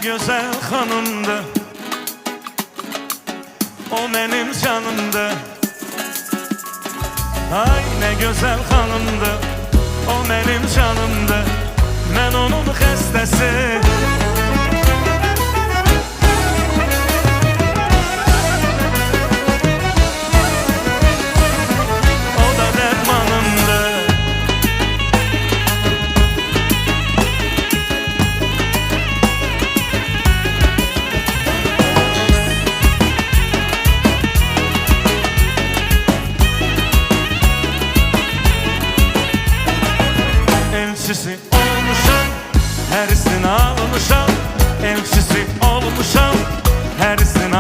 güzel hanımdı, o benim canımdı. Ay ne güzel hanımdı, o benim canımdı. Ben onun xəstəsi. O da dərmanımdı. Elçisi olmuşam, hərisini almışam. Elçisi olmuşam, hərisini